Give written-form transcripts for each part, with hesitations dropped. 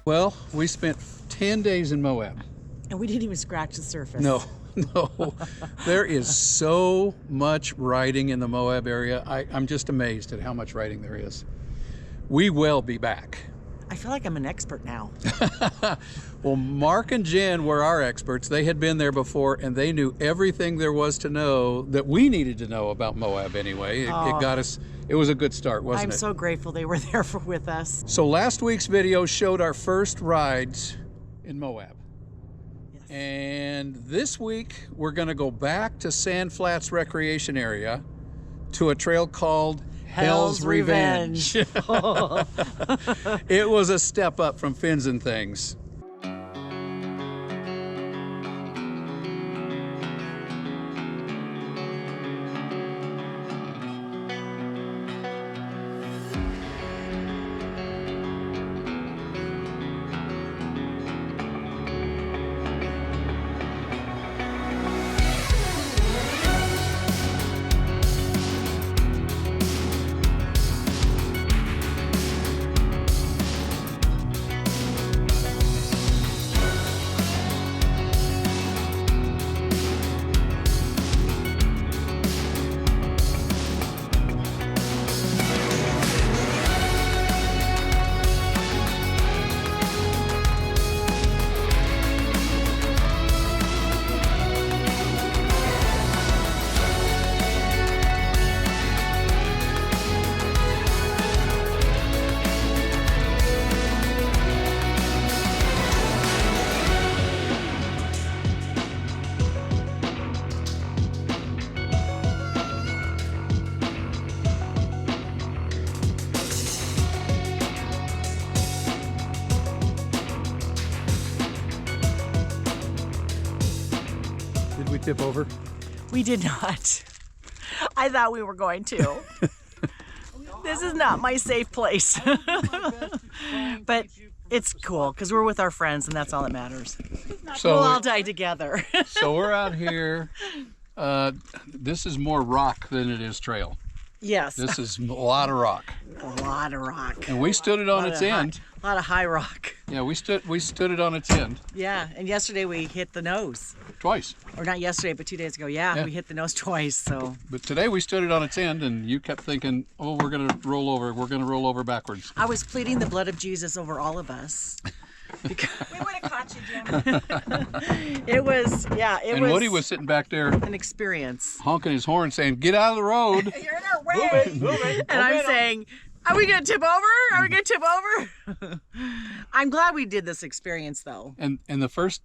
Well, we spent 10 days in Moab. And we didn't even scratch the surface. No. There is so much riding in the Moab area. I'm just amazed at how much riding there is. We will be back. I feel like I'm an expert now. Well, Mark and Jen were our experts. They had been there before, and they knew everything there was to know that we needed to know about Moab anyway. It got us, it was a good start, wasn't it? I'm so grateful they were there with us. So last week's video showed our first rides in Moab. Yes. And this week, we're gonna go back to Sand Flats Recreation Area to a trail called Hell's Revenge. It was a step up from Fins and Things. Did we tip over? We did not. I thought we were going to. This is not my safe place. But it's cool because we're with our friends and that's all that matters. So We'll all die together. So we're out here. This is more rock than it is trail. Yes. This is a lot of rock. A lot of rock. And we stood it on its end. A lot of high rock. Yeah, we stood it on its end. Yeah, and yesterday we hit the nose. Twice. Or not yesterday, but 2 days ago. Yeah, we hit the nose twice, so. But today we stood it on its end and you kept thinking, oh, we're gonna roll over backwards. I was pleading the blood of Jesus over all of us. Because We would have caught you, Jim. it was, yeah, it And was Woody was sitting back there an experience. honking his horn saying, get out of the road. You're in our way. And I'm saying, are we gonna tip over? Are we gonna tip over? I'm glad we did this experience though. And the first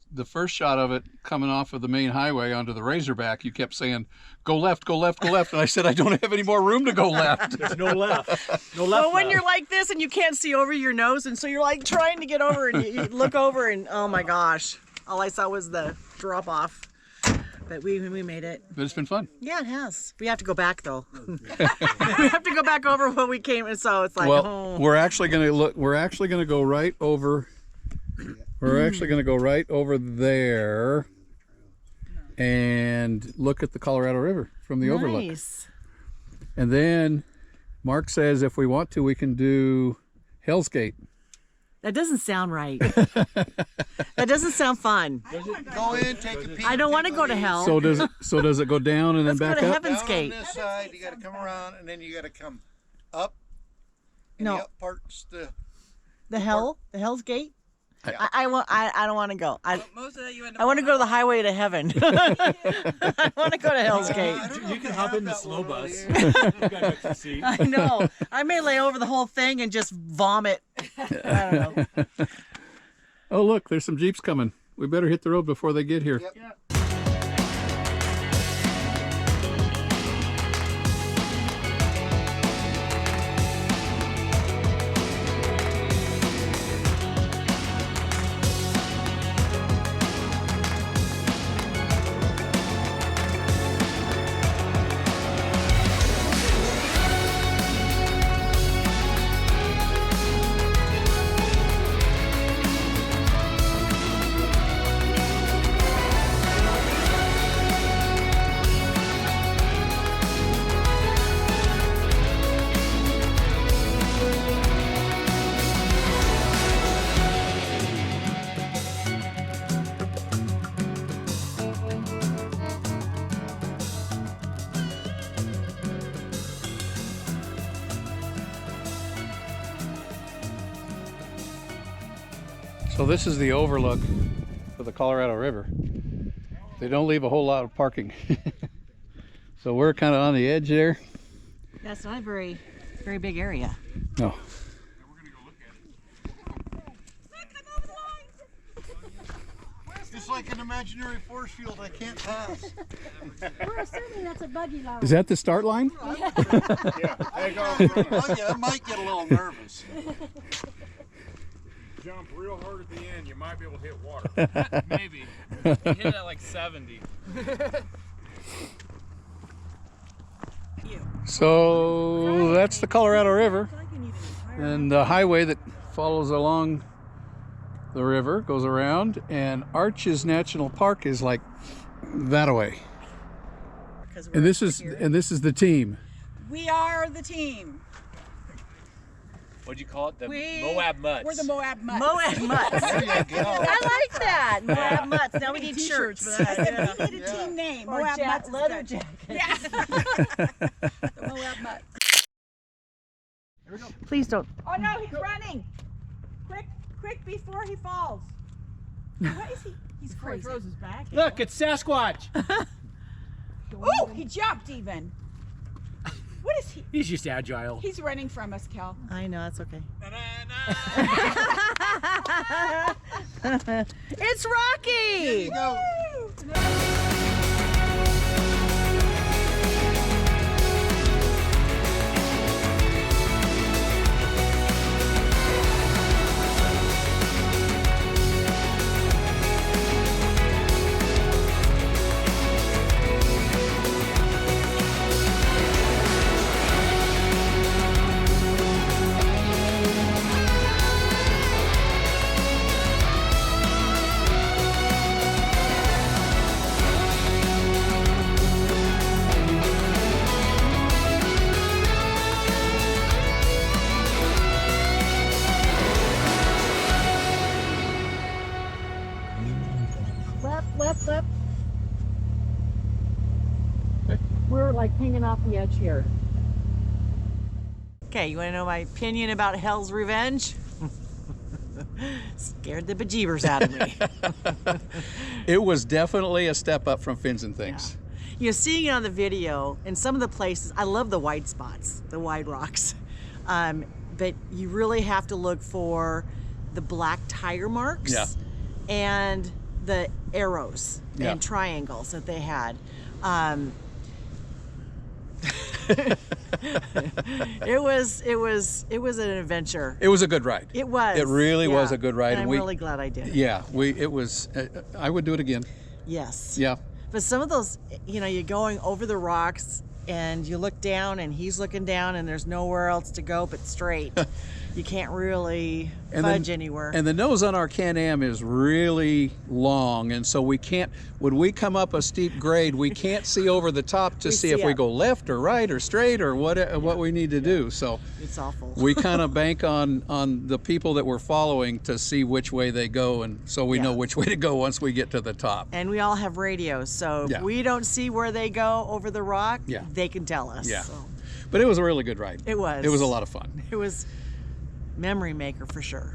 shot of it coming off of the main highway onto the Razorback, you kept saying, go left, go left, go left. And I said, I don't have any more room to go left. There's no left. No left. But when now. you're like this and you can't see over your nose, and so you're like trying to get over, and you look over, and oh my gosh, all I saw was the drop off. But we made it. But it's been fun. Yeah, it has. We have to go back though. We have to go back over what we came, and so it's like, Well, oh. we're actually going to look. We're actually going to go right over. We're actually going to go right over there, and look at the Colorado River from the overlook. Nice. And then, Mark says if we want to, we can do Hell's Gate. That doesn't sound right. That doesn't sound fun. Go in, take a peek. I don't want to go to hell. So does it go down and then Let's go back to up? Heaven's Down Gate. on this side, you got to come around, and then you got to come up. And No. the up part's the. The Hell's Gate. I- I don't want to go. Most of that you end up I want to go to the highway to heaven. I want to go to Hell's Gate. You can hop in the slow bus. You got an extra seat. I know. I may lay over the whole thing and just vomit. I don't know. Oh, look, there's some Jeeps coming. We better hit the road before they get here. Yep. So this is the overlook for the Colorado River. They don't leave a whole lot of parking. So we're kind of on the edge there. That's not a very big area. No. It's like an imaginary force field I can't pass. We're assuming that's a buggy line. Is that the start line? Yeah, I might get a little nervous. Jump real hard at the end, you might be able to hit water. Maybe. You hit it at like 70. So that's the Colorado River, and the highway that follows along the river goes around, and Arches National Park is like that away. And this is the team. We are the team. What'd you call it? The Moab Mutts. We're the Moab Mutts. Moab Mutts. There you go. I like that. Moab Mutts. Now we need shirts for that. Yeah. We need a team name. Or Moab Mutts. leather Is good. jacket. Yeah. The Moab Mutts. Please don't. Oh no, he's running. Quick before he falls. What is he? He's crazy. Throws his back. Look, it's Sasquatch. Ooh, he jumped even. What is he? He's just agile. He's running from us, Kel. I know, that's okay. It's Rocky! Go. Left. We're like hanging off the edge here. Okay, you want to know my opinion about Hell's Revenge? Scared the bejeebers out of me. It was definitely a step up from Fins and Things. You know, seeing it on the video, in some of the places, I love the wide spots, the wide rocks. But you really have to look for the black tire marks and the arrows and triangles that they had. It was an adventure. It was a good ride. It was. It really was a good ride. And I'm really glad I did. Yeah, it was. I would do it again. Yes. Yeah. But some of those, you know, you're going over the rocks and you look down and he's looking down and there's nowhere else to go but straight. You can't really fudge anywhere. And the nose on our CanAm is really long, and so we can't, when we come up a steep grade, we can't see over the top to see if we go left or right or straight or what we need to do. So it's awful. We kind of bank on the people that we're following to see which way they go, and so we know which way to go once we get to the top. And we all have radios, so if we don't see where they go over the rock, they can tell us. Yeah. So. But it was a really good ride. It was. It was a lot of fun. It was memory maker for sure.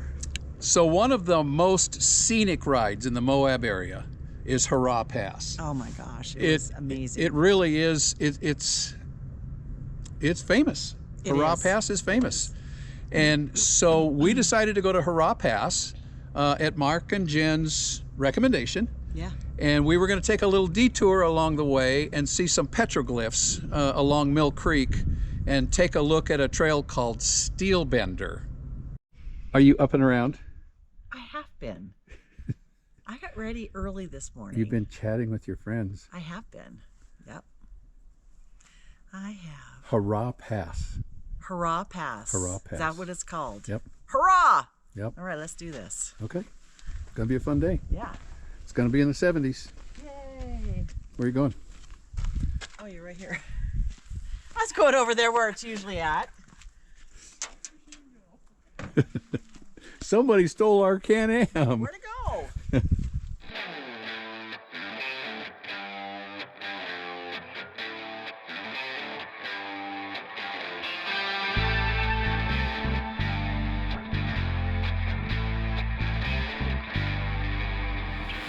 So one of the most scenic rides in the Moab area is Harrah Pass. Oh my gosh, it's amazing. It really is. It's famous. Harrah Pass is famous. And so we decided to go to Harrah Pass at Mark and Jen's recommendation. Yeah. And we were going to take a little detour along the way and see some petroglyphs along Mill Creek and take a look at a trail called Steelbender. Are you up and around? I have been. I got ready early this morning. You've been chatting with your friends. I have been. Yep. I have. Harrah Pass. Harrah Pass. Harrah Pass. Is that what it's called? Yep. Hurrah! Yep. All right, let's do this. Okay. It's going to be a fun day. Yeah. It's going to be in the 70s. Yay. Where are you going? Oh, you're right here. I was going over there where it's usually at. Somebody stole our CanAm. Where'd it go?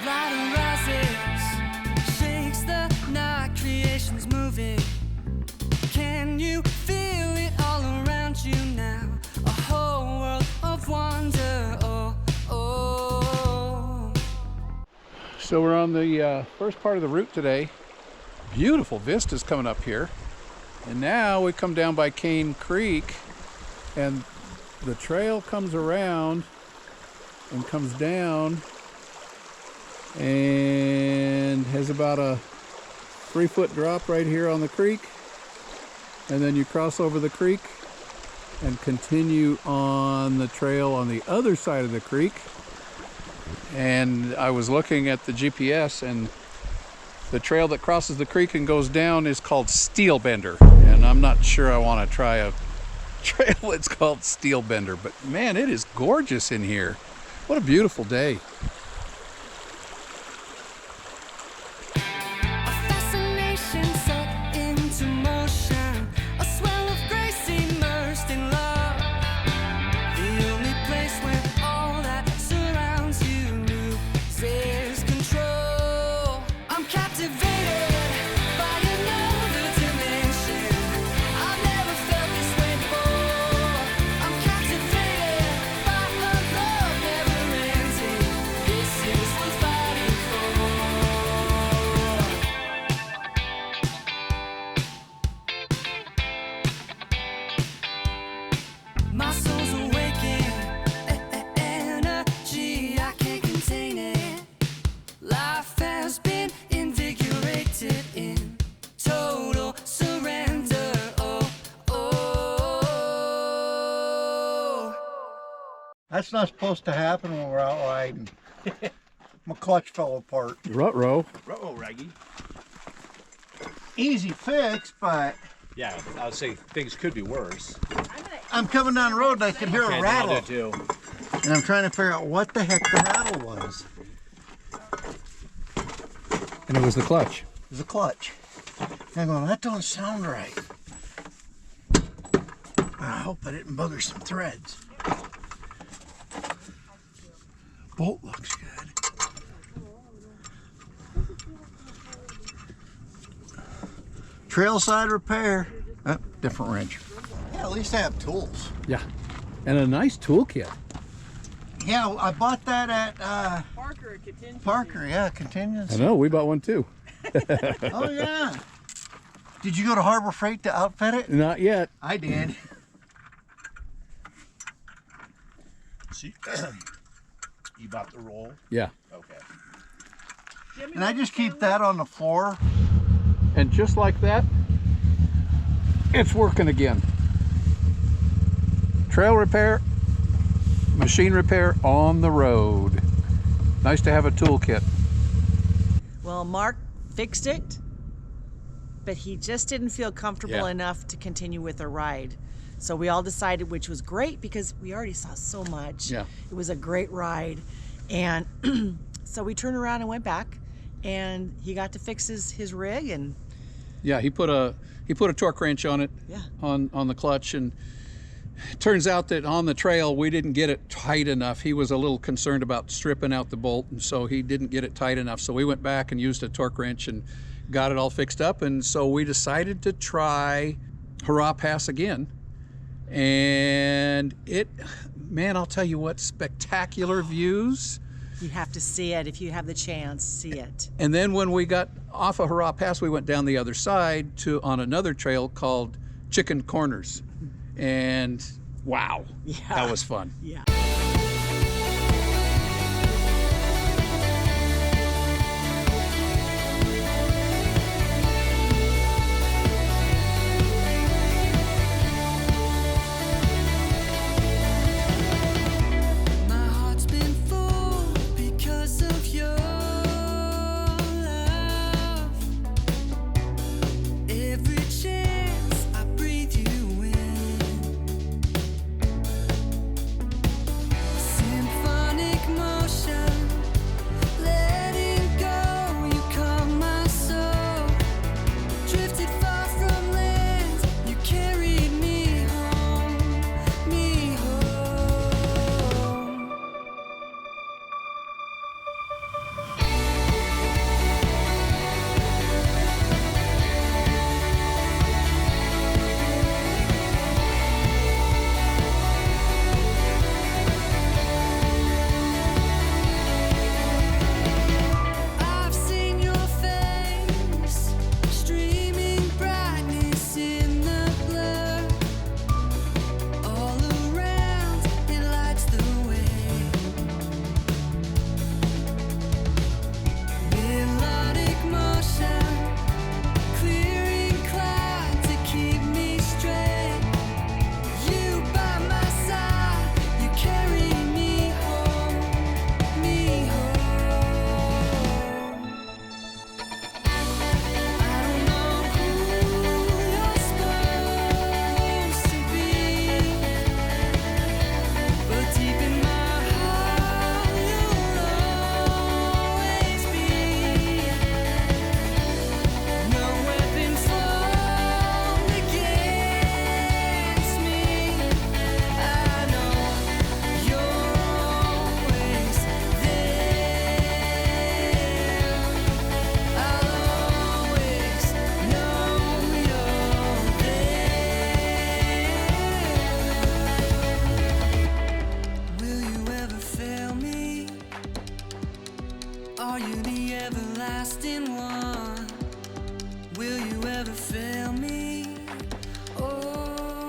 Light rises, shakes the night, creation's moving. Can you feel it all around you now? A whole world of wonder, oh, oh. So we're on the first part of the route today. Beautiful vistas coming up here. And now we come down by Cane Creek, and the trail comes around and comes down and has about a 3-foot drop right here on the creek. And then you cross over the creek and continue on the trail on the other side of the creek. And I was looking at the GPS, and the trail that crosses the creek and goes down is called Steel Bender. And I'm not sure I want to try a trail that's called Steel Bender, but man, it is gorgeous in here. What a beautiful day. That's not supposed to happen when we're out riding. My clutch fell apart. Ruh-roh. Uh-oh, Raggy. Easy fix, but Yeah, I would say things could be worse. I'm coming down the road and I could hear Okay, a I'll do rattle. it too. And I'm trying to figure out what the heck the rattle was. And it was the clutch. It was a clutch. And I'm going, that don't sound right. I hope I didn't bugger some threads. Bolt looks good. Trailside repair. Different wrench. Yeah, at least I have tools. Yeah. And a nice toolkit. Yeah, I bought that at Parker, contingency. Parker. Yeah, contingency. I know, we bought one too. Oh yeah. Did you go to Harbor Freight to outfit it? Not yet. I did. See, you bought the roll? Yeah. Okay. And I just keep that on the floor. And just like that, it's working again. Trail repair, machine repair on the road. Nice to have a toolkit. Well, Mark fixed it, but he just didn't feel comfortable enough to continue with the ride. So we all decided, which was great because we already saw so much. Yeah. It was a great ride. And so we turned around and went back, and he got to fix his rig. And Yeah, he put a torque wrench on it, on the clutch, and it turns out that on the trail we didn't get it tight enough. He was a little concerned about stripping out the bolt, and so he didn't get it tight enough. So we went back and used a torque wrench and got it all fixed up. And so we decided to try Harrah Pass again. And man, I'll tell you what, spectacular views. you have to see it if you have the chance, see it. And then when we got off of Harrah Pass, we went down the other side on another trail called Chicken Corners. And wow, that was fun. Yeah. Are you the everlasting one? Will you ever fail me? Oh,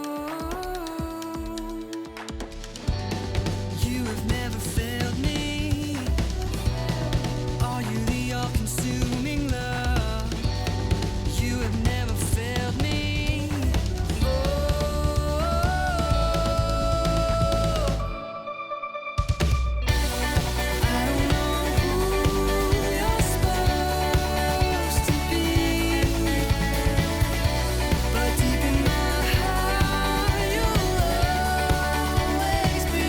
you have never failed me. Are you the all-consuming love? You have never failed me. Oh, I don't know who you're supposed to be, but deep in my heart you'll always be.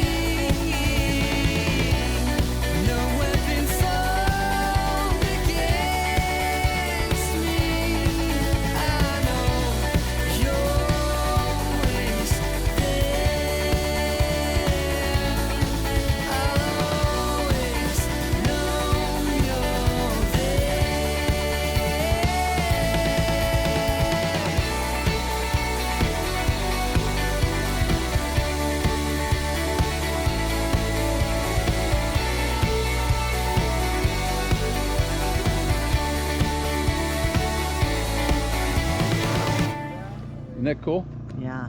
No weapon formed against me. I know you're always there. I'll always know you're there. Isn't that cool? Yeah.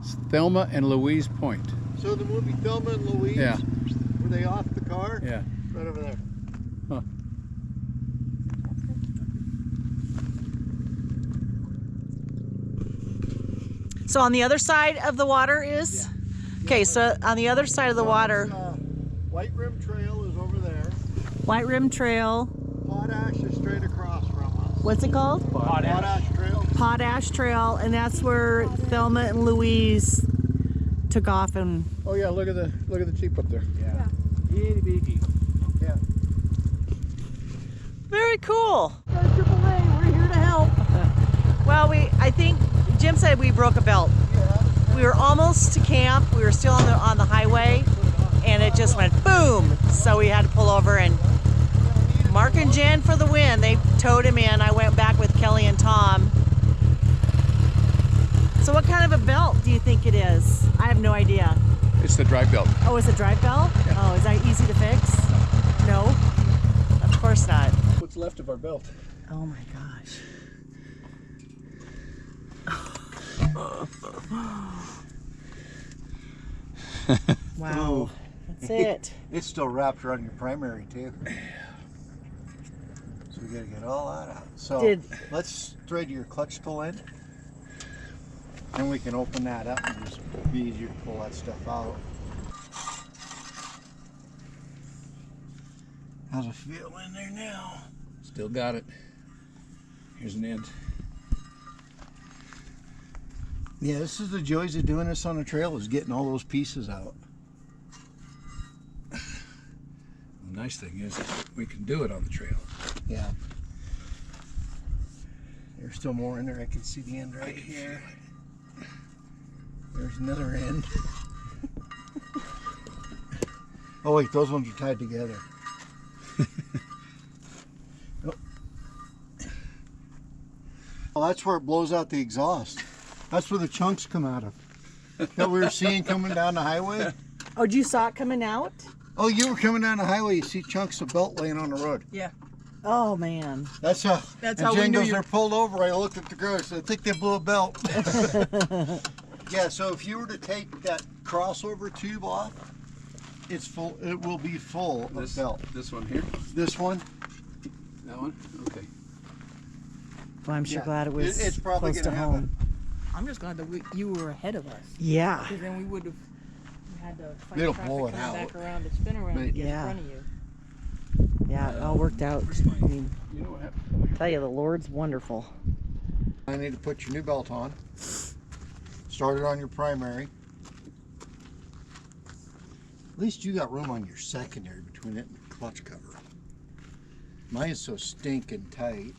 It's Thelma and Louise Point. So the movie Thelma and Louise, Yeah. were they off the car? Yeah. Right over there. Huh. So on the other side of the water is? Okay, so on the other side of the water, White Rim Trail is over there. White Rim Trail. Potash is straight across from us. What's it called? Potash Trail. Potash Trail, and that's where Thelma and Louise took off. And Oh yeah, look at the Jeep up there. Yeah. Itty bitty. Yeah. very cool. AAA, we're here to help. Well, I think Jim said we broke a belt. We were almost to camp. We were still on the highway, and it just went boom. So we had to pull over, and Mark and Jen for the win. They towed him in. I went back with Kelly and Tom. So what kind of a belt do you think it is? I have no idea. It's the drive belt. Oh, it's a drive belt? Yeah. Oh, is that easy to fix? No? Of course not. What's left of our belt? Oh my gosh. Wow. That's it. It's still wrapped around your primary too. So we gotta get all that out. So let's thread your clutch tool in. And we can open that up and just be easier to pull that stuff out. How's it feel in there now? Still got it. Here's an end. Yeah, this is the joys of doing this on the trail, is getting all those pieces out. The nice thing is we can do it on the trail. Yeah. There's still more in there. I can see the end right here. There's another end. Oh wait, those ones are tied together. Oh. Well, that's where it blows out the exhaust. That's where the chunks come out of. That we were seeing coming down the highway. Oh, did you saw it coming out? Oh, you were coming down the highway, you see chunks of belt laying on the road. Yeah. Oh man. That's how. That's and how Jen we knew goes, you. they're pulled over. I looked at the girl. I said, I think they blew a belt. Yeah. So if you were to take that crossover tube off, it's full. It will be full of belt. This one here. This one. That one. Okay. Well, I'm sure Yeah. glad it was It's probably close to gonna have home. I'm just glad that you were ahead of us. Yeah. Because then we would have had to fight It'll traffic blow it coming out. back around to spin around to But- get Yeah. in front of you. Yeah, it all worked out. I mean, You know what happened? I tell you, the Lord's wonderful. I need to put your new belt on. Start it on your primary. At least you got room on your secondary between it and the clutch cover. Mine's so stinking tight.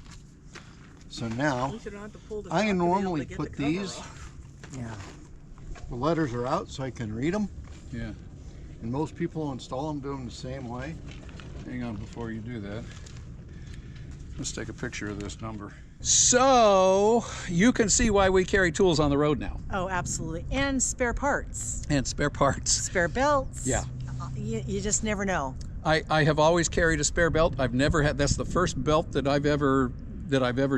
So now, We should have to pull the I top to be able normally to get put the cover these. off. Yeah. The letters are out so I can read them. Yeah. And most people install them, do them the same way. Hang on before you do that. Let's take a picture of this number. So you can see why we carry tools on the road now. Oh, absolutely. And spare parts, And spare parts. spare belts. Yeah. You just never know. I have always carried a spare belt. I've never had. That's the first belt that I've ever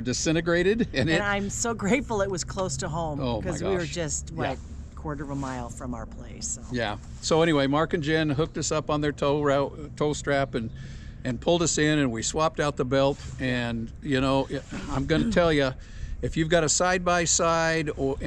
disintegrated, and I'm so grateful it was close to home Oh, my because we were gosh. just what quarter of a mile from our place. So. Yeah. So anyway, Mark and Jen hooked us up on their tow strap and pulled us in, and we swapped out the belt. And you know, I'm going to tell you, if you've got a side-by-side or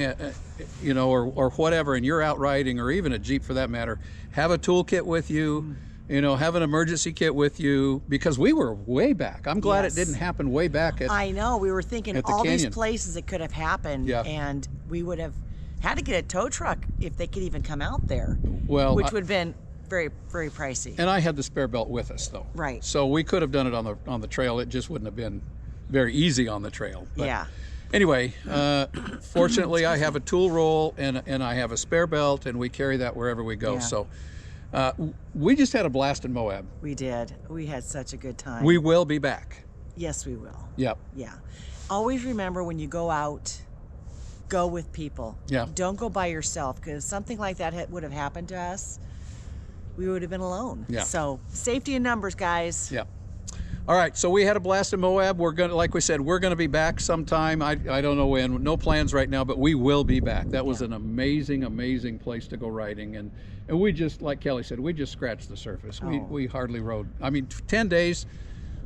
you know, or whatever, and you're out riding, or even a Jeep for that matter, have a toolkit with you. You know, have an emergency kit with you, because we were way back. I'm glad Yes. it didn't happen way back at. I know, we were thinking at the all these canyon. places it could have happened, Yeah. and we would have had to get a tow truck if they could even come out there, Well, which would have been very, very pricey. And I had the spare belt with us though. Right. So we could have done it on the trail. It just wouldn't have been very easy on the trail. But Yeah. Anyway, fortunately, I have a tool roll and I have a spare belt, and we carry that wherever we go. Yeah. So we just had a blast in Moab. We did. We had such a good time. We will be back. Yes, we will. Yep. Yeah. Always remember, when you go out, go with people. Yeah. Don't go by yourself, because something like that would have happened to us. We would have been alone. Yeah. So safety in numbers, guys. Yep. All right, so we had a blast in Moab. We're gonna, like we said, we're gonna be back sometime. I don't know when. No plans right now, but we will be back. That was an amazing, amazing place to go riding, and we just, like Kelly said, we just scratched the surface. We hardly rode. I mean, 10 days,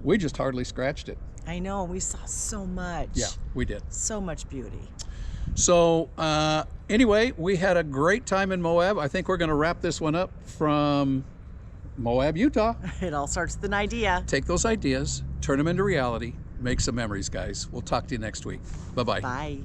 we just hardly scratched it. I know. We saw so much. Yeah, we did. So much beauty. So anyway, we had a great time in Moab. I think we're gonna wrap this one up from Moab, Utah. It all starts with an idea. Take those ideas, turn them into reality, make some memories, guys. We'll talk to you next week. Bye-bye. Bye.